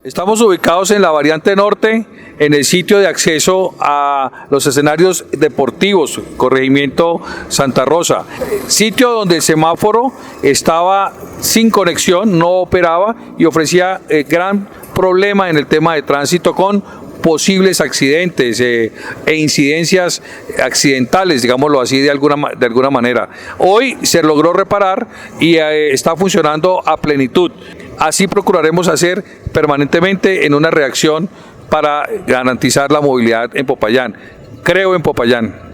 Estamos ubicados en la variante norte, en el sitio de acceso a los escenarios deportivos, corregimiento Santa Rosa. Sitio donde el semáforo estaba sin conexión, no operaba y ofrecía gran problema en el tema de tránsito con posibles accidentes e incidencias accidentales, digámoslo así de alguna manera. Hoy se logró reparar y está funcionando a plenitud. Así procuraremos hacer permanentemente en una reacción para garantizar la movilidad en Popayán. Creo en Popayán.